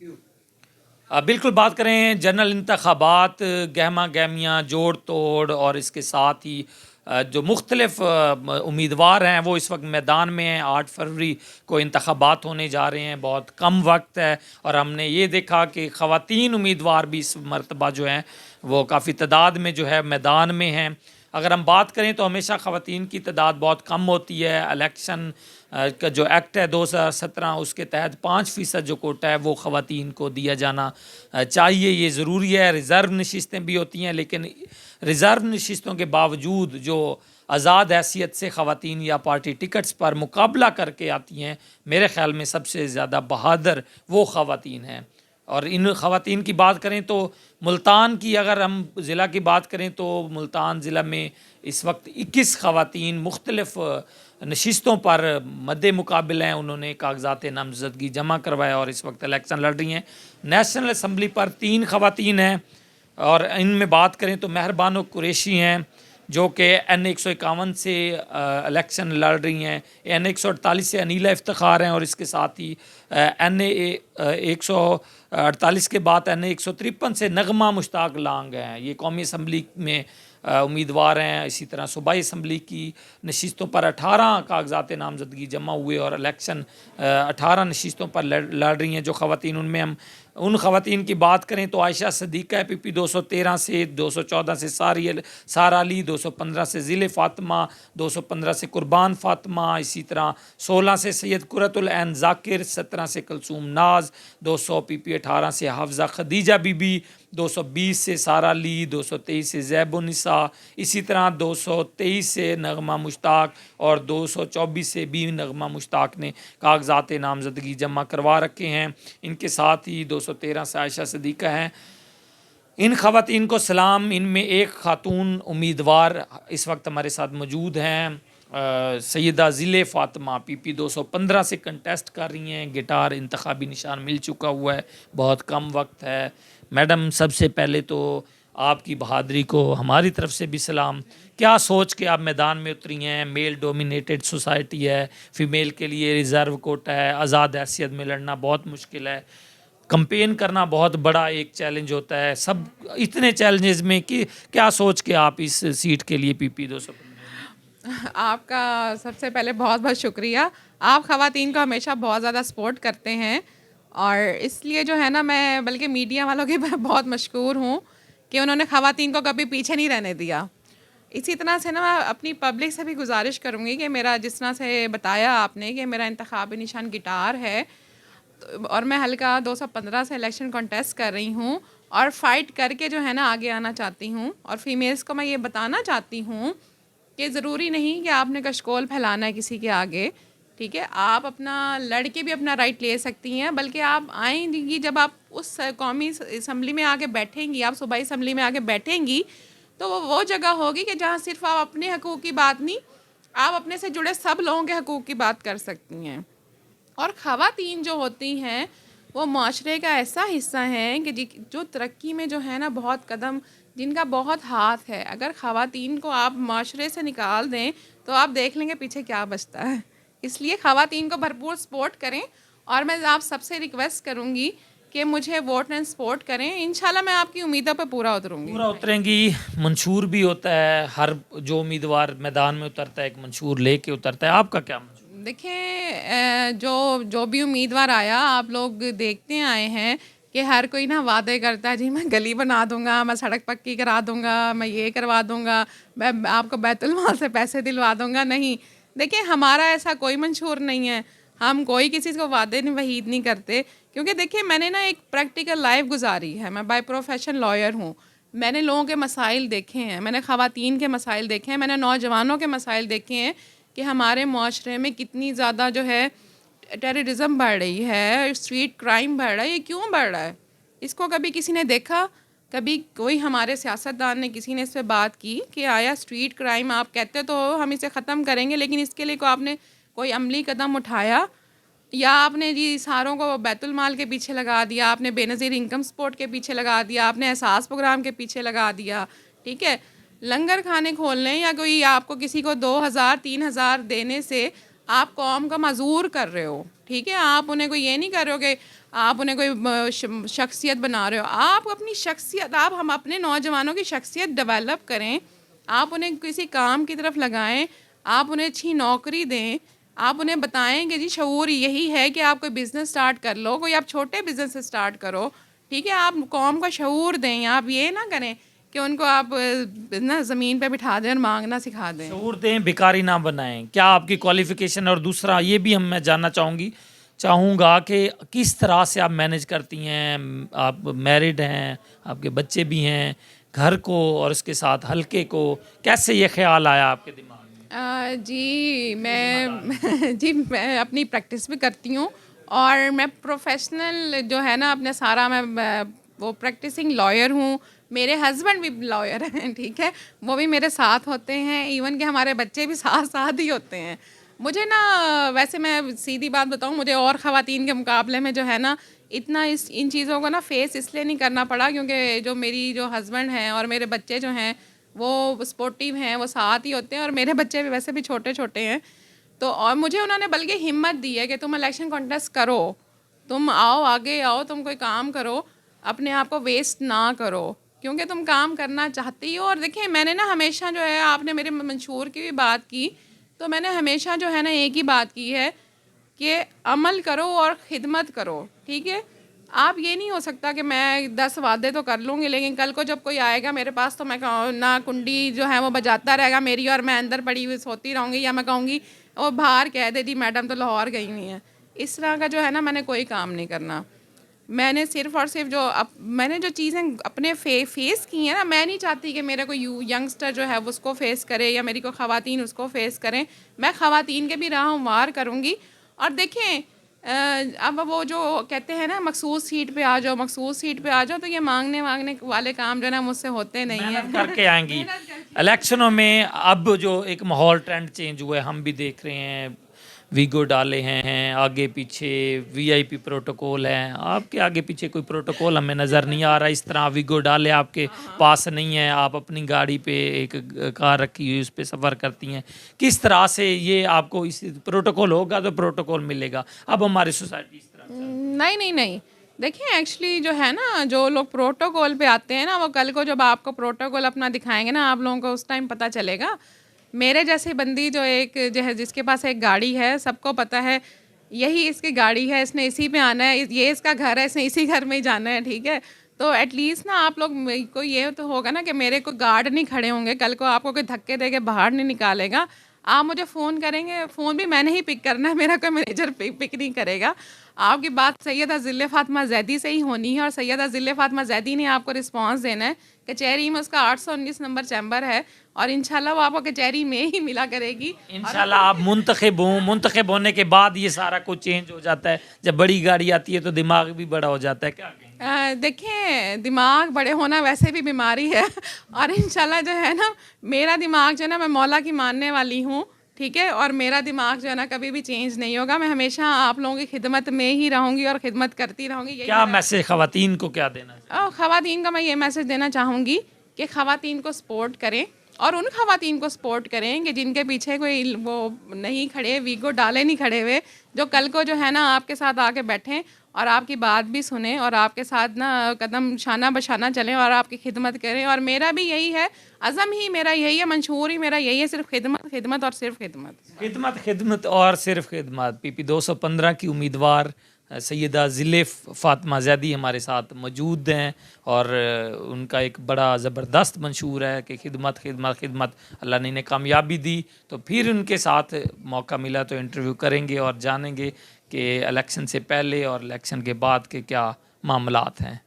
बिल्कुल बात करें जनरल इंतखाबात, गहमा गहमियाँ, जोड़ तोड़ और इसके साथ ही जो मुख्तलिफ उम्मीदवार हैं वो इस वक्त मैदान में हैं। 8 फरवरी को इंतखाबात होने जा रहे हैं, बहुत कम वक्त है और हमने ये देखा कि ख़वातीन उम्मीदवार भी इस मरतबा जो हैं वो काफ़ी तादाद में जो है मैदान में हैं। अगर हम बात करें तो हमेशा ख़वातीन की तादाद बहुत कम होती है। इलेक्शन का जो एक्ट है 2017 उसके तहत 5% जो कोटा है वो ख़वातीन को दिया जाना चाहिए, ये ज़रूरी है। रिज़र्व नशिस्तें भी होती हैं, लेकिन रिज़र्व नशिस्तों के बावजूद जो आज़ाद हैसियत से ख़वातीन या पार्टी टिकट्स पर मुकाबला करके आती हैं, मेरे ख़्याल में सबसे ज़्यादा बहादुर वो ख़वातीन हैं। और इन ख़वातीन की बात करें तो मुल्तान की, अगर हम ज़िला की बात करें तो मुल्तान ज़िला में इस वक्त 21 ख़वातीन मुख्तलिफ़ नशिस्तों पर मद्दे मुकाबिल हैं। उन्होंने कागजात नामज़दगी जमा करवाया और इस वक्त इलेक्शन लड़ रही हैं। नेशनल असम्बली पर 3 ख़वातीन हैं और इनमें बात करें तो मेहरबानो कुरैशी हैं जो कि N 151 से इलेक्शन लड़ रही हैं। N 148 से अनीला इफ्तिखार हैं और इसके साथ ही N 148 के बाद N 153 से नगमा मुश्ताक लांग हैं। ये कौमी असम्बली में उम्मीदवार हैं। इसी तरह सूबाई असम्बली की नशिस्तों पर 18 कागजात नामजदगी जमा हुए और इलेक्शन 18 नशिस्तों पर लड़ रही हैं जो ख़वातीन। उनमें हम उन ख़वातीन की बात करें तो आयशा सदीक़ा है PP 213 से, 214 से सारा अली, 215 से ज़िले फ़ातिमा, 215 से कुर्बान फ़ातिमा, इसी तरह 16 से सैयद कुरतुल ऐन ज़ाकिर, 17 से कलसूम नाज, 200 PP 18 से हाफ़ज़ा खदीजा बीबी, 220 से सारा अली, 223 से ज़ैबुन्निसा, इसी तरह 223 से नगमा मुश्ताक और 224 से भी नगमा मुश्ताक ने कागजात नामज़दगी जमा करवा रखे हैं। इनके साथ ही 213 से आयशा सदीक़ा हैं। इन ख़वातीन को सलाम। इनमें एक ख़ातून उम्मीदवार इस वक्त हमारे साथ मौजूद हैं, सैयदा ज़िले फ़ातिमा PP 215 से कंटेस्ट कर रही हैं। गिटार इंतखाबी निशान मिल चुका हुआ है, बहुत कम वक्त है। मैडम, सबसे पहले तो आपकी बहादुरी को हमारी तरफ से भी सलाम। क्या सोच के आप मैदान में उतरी हैं? मेल डोमिनेटेड सोसाइटी है, फ़ीमेल के लिए रिज़र्व कोटा है, आज़ाद हैसियत में लड़ना बहुत मुश्किल है, कंपेन करना बहुत बड़ा एक चैलेंज होता है। सब इतने चैलेंजेस में कि क्या सोच के आप इस सीट के लिए PP 215? आपका सबसे पहले बहुत बहुत शुक्रिया। आप ख़वातीन को हमेशा बहुत ज़्यादा सपोर्ट करते हैं और इसलिए जो है ना, मैं बल्कि मीडिया वालों की बहुत मशकूर हूँ कि उन्होंने ख़वातीन को कभी पीछे नहीं रहने दिया। इसी तरह से ना मैं अपनी पब्लिक से भी गुजारिश करूँगी कि मेरा, जिस तरह से बताया आपने कि मेरा इंतखाबी निशान गिटार है और मैं हल्का 215 से इलेक्शन कॉन्टेस्ट कर रही हूँ और फाइट करके जो है ना आगे आना चाहती हूँ। और फीमेल्स को मैं ये बताना चाहती हूँ कि ज़रूरी नहीं कि आपने कशकोल फैलाना है किसी के आगे, ठीक है। आप अपना लड़के भी अपना राइट ले सकती हैं, बल्कि आप आएंगी जब आप उस कौमी असम्बली में आके बैठेंगी, आप सूबाई असम्बली में आके बैठेंगी, तो वो जगह होगी कि जहाँ सिर्फ आप अपने हकूक़ की बात नहीं, आप अपने से जुड़े सब लोगों के हकूक़ की बात कर सकती हैं। और ख़वातीन जो होती हैं वो माशरे का ऐसा हिस्सा हैं कि जो तरक्की में जो है ना बहुत कदम, जिनका बहुत हाथ है। अगर ख़वातीन को आप माशरे से निकाल दें तो आप देख लेंगे पीछे क्या बचता है। इसलिए ख़वातीन को भरपूर सपोर्ट करें और मैं आप सबसे रिक्वेस्ट करूँगी कि मुझे वोट एंड सपोर्ट करें। इंशाल्लाह मैं आपकी उम्मीदों पर पूरा उतरूँगी। पूरा उतरेंगी। मंशूर भी होता है, हर जो उम्मीदवार मैदान में उतरता है एक मंशूर लेके उतरता है। आपका क्या मंशूर? देखें, जो भी उम्मीदवार आया, आप लोग देखते आए हैं कि हर कोई ना वादे करता है, जी मैं गली बना दूंगा, मैं सड़क पक्की करा दूंगा, मैं ये करवा दूंगा, मैं आपको बैतुल माल से पैसे दिलवा दूंगा। नहीं, देखिए हमारा ऐसा कोई मंशूर नहीं है। हम कोई किसी को वादे वहीद नहीं करते, क्योंकि देखिए मैंने ना एक प्रैक्टिकल लाइफ गुजारी है। मैं बाय प्रोफेशन लॉयर हूँ। मैंने लोगों के मसाइल देखे हैं, मैंने ख़वातीन के मसाइल देखे हैं, मैंने नौजवानों के मसाइल देखे हैं कि हमारे माशरे में कितनी ज़्यादा जो है टेररिज्म बढ़ रही है, स्ट्रीट क्राइम बढ़ रहा है। ये क्यों बढ़ रहा है? इसको कभी किसी ने देखा? कभी कोई हमारे सियासतदान ने, किसी ने इस पर बात की कि आया स्ट्रीट क्राइम, आप कहते तो हम इसे ख़त्म करेंगे, लेकिन इसके लिए को आपने कोई अमली कदम उठाया? या आपने जी सारों को बैतुल माल के पीछे लगा दिया, आपने बेनज़ीर इनकम सपोर्ट के पीछे लगा दिया, आपने एहसास प्रोग्राम के पीछे लगा दिया, ठीक है। लंगर खाने खोलने या कोई आपको किसी को 2000 3000 देने से आप कौम का मजूर कर रहे हो, ठीक है। आप उन्हें कोई ये नहीं कर रहे हो कि आप उन्हें कोई शख्सियत बना रहे हो। आप अपनी शख्सियत, आप हम अपने नौजवानों की शख्सियत डेवलप करें, आप उन्हें किसी काम की तरफ लगाएं, आप उन्हें अच्छी नौकरी दें, आप उन्हें बताएं कि जी शऊर यही है कि आप कोई बिज़नेस स्टार्ट कर लो, कोई आप छोटे बिज़नेस से स्टार्ट करो, ठीक है। आप कौम का शऊर दें, आप ये ना करें कि उनको आप ना ज़मीन पे बिठा दें और मांगना सिखा दें। शऊर दें, भिखारी ना बनाएं। क्या आपकी क्वालिफिकेशन, और दूसरा ये भी मैं जानना चाहूँगा कि किस तरह से आप मैनेज करती हैं? आप मैरिड हैं, आपके बच्चे भी हैं, घर को और उसके साथ हल्के को, कैसे ये ख्याल आया आपके दिमाग में? जी मैं जी मैं अपनी प्रैक्टिस भी करती हूँ, और मैं प्रोफेशनल जो है ना अपने सारा मैं वो प्रैक्टिसिंग लॉयर हूँ। मेरे हस्बैंड भी लॉयर हैं, ठीक है, वो भी मेरे साथ होते हैं, इवन कि हमारे बच्चे भी साथ साथ ही होते हैं। मुझे ना वैसे मैं सीधी बात बताऊँ, मुझे और ख़वातीन के मुकाबले में जो है ना इतना इन चीज़ों को ना फेस इसलिए नहीं करना पड़ा क्योंकि जो मेरी जो हस्बैंड हैं और मेरे बच्चे जो हैं वो स्पोर्टिव हैं, वो साथ ही होते हैं, और मेरे बच्चे भी वैसे भी छोटे छोटे हैं। तो और मुझे उन्होंने बल्कि हिम्मत दी है कि तुम इलेक्शन कॉन्टेस्ट करो, तुम आओ, आगे आओ, तुम कोई काम करो, अपने आप को वेस्ट ना करो, क्योंकि तुम काम करना चाहती हो। और देखिए मैंने ना हमेशा जो है, आपने मेरे मंशूर की भी बात की, तो मैंने हमेशा जो है ना एक ही बात की है कि अमल करो और ख़िदमत करो, ठीक है। आप ये नहीं हो सकता कि मैं 10 वादे तो कर लूँगी, लेकिन कल को जब कोई आएगा मेरे पास तो मैं ना कुंडी जो है वो बजाता रहेगा मेरी, और मैं अंदर पड़ी हुई सोती रहूँगी, या मैं कहूँगी वो बाहर कह दे दी मैडम तो लाहौर गई हुई हैं। इस तरह का जो है ना मैंने कोई काम नहीं करना। मैंने सिर्फ़ और सिर्फ जो मैंने जो चीज़ें अपने फेस की हैं ना, मैं नहीं चाहती कि मेरा कोई यंगस्टर जो है वो उसको फेस करे, या मेरी कोई ख़वातीन उसको फेस करें। मैं ख़वातीन के भी राह हमवार करूँगी। और देखें अब वो जो कहते हैं ना मखसूस सीट पे आ जाओ, मखसूस सीट पे आ जाओ, तो ये मांगने वाले काम जो है ना मुझसे होते नहीं हैं। मेहनत करके आएंगी। इलेक्शनों में अब जो एक माहौल ट्रेंड चेंज हुआ है, हम भी देख रहे हैं, वीगो डाले हैं आगे पीछे, वीआईपी प्रोटोकॉल है, आपके आगे पीछे कोई प्रोटोकॉल हमें नज़र नहीं आ रहा। इस तरह वीगो डाले आपके पास नहीं है, आप अपनी गाड़ी पे एक कार रखी हुई उस पर सफ़र करती हैं। किस तरह से ये आपको इस प्रोटोकॉल होगा तो प्रोटोकॉल मिलेगा? अब हमारी सोसाइटी इस तरह नहीं नहीं नहीं, देखिए एक्चुअली जो है ना, जो लोग प्रोटोकॉल पे आते हैं ना, वो कल को जब आपको प्रोटोकॉल अपना दिखाएंगे ना, आप लोगों को उस टाइम पता चलेगा। मेरे जैसी बंदी जो एक जो है, जिसके पास एक गाड़ी है, सबको पता है यही इसकी गाड़ी है, इसने इसी पे आना है, ये इसका घर है, इसने इसी घर में ही जाना है, ठीक है। तो एटलीस्ट ना आप लोग को ये तो होगा ना कि मेरे को गार्ड नहीं खड़े होंगे, कल को आपको कोई धक्के दे के बाहर नहीं निकालेगा। आप मुझे फ़ोन करेंगे, फ़ोन भी मैंने ही पिक करना है, मेरा कोई मैनेजर पिक नहीं करेगा। आपकी बात सैयदा ज़िले फ़ातिमा ज़ैदी से ही होनी है, और सैयदा ज़िले फ़ातिमा ज़ैदी ने आपको रिस्पांस देना है। कचहरी में उसका 819 नंबर चैम्बर है, और इंशाल्लाह वो आपको कचहरी में ही मिला करेगी। इंशाल्लाह आप मुंतखब होने के बाद ये सारा कुछ चेंज हो जाता है। जब बड़ी गाड़ी आती है तो दिमाग भी बड़ा हो जाता है, क्या कहेंगे? देखिए दिमाग बड़े होना वैसे भी बीमारी है, और इंशाल्लाह जो है ना मेरा दिमाग जो है ना, मैं मौला की मानने वाली हूँ, ठीक है, और मेरा दिमाग जो है ना कभी भी चेंज नहीं होगा। मैं हमेशा आप लोगों की खिदमत में ही रहूँगी और खिदमत करती रहूँगी। क्या मैसेज ख़वातीन को क्या देना है? ख़वातीन का मैं ये मैसेज देना चाहूँगी कि ख़वातीन को सपोर्ट करें, और उन ख़वातीन को सपोर्ट करें कि जिनके पीछे कोई वो नहीं खड़े, वीगो डाले नहीं खड़े हुए, जो कल को जो है ना आपके साथ आके बैठें और आपकी बात भी सुने, और आपके साथ ना कदम शाना बशाना चलें और आपकी खिदमत करें। और मेरा भी यही है, अज़म ही मेरा यही है, मंशूर ही मेरा यही है, सिर्फ खिदमत, खिदमत और सिर्फ खिदमत, खिदमत, खिदमत और सिर्फ खिदमत। PP 215 की उम्मीदवार सैयदा ज़िले फ़ातिमा ज़ैदी हमारे साथ मौजूद हैं, और उनका एक बड़ा ज़बरदस्त मंशूर है कि खिदमत खिदमत खिदमत। अल्लाह ने इन्हें कामयाबी दी, तो फिर उनके साथ मौका मिला तो इंटरव्यू करेंगे और जानेंगे कि इलेक्शन से पहले और इलेक्शन के बाद के क्या मामलात हैं।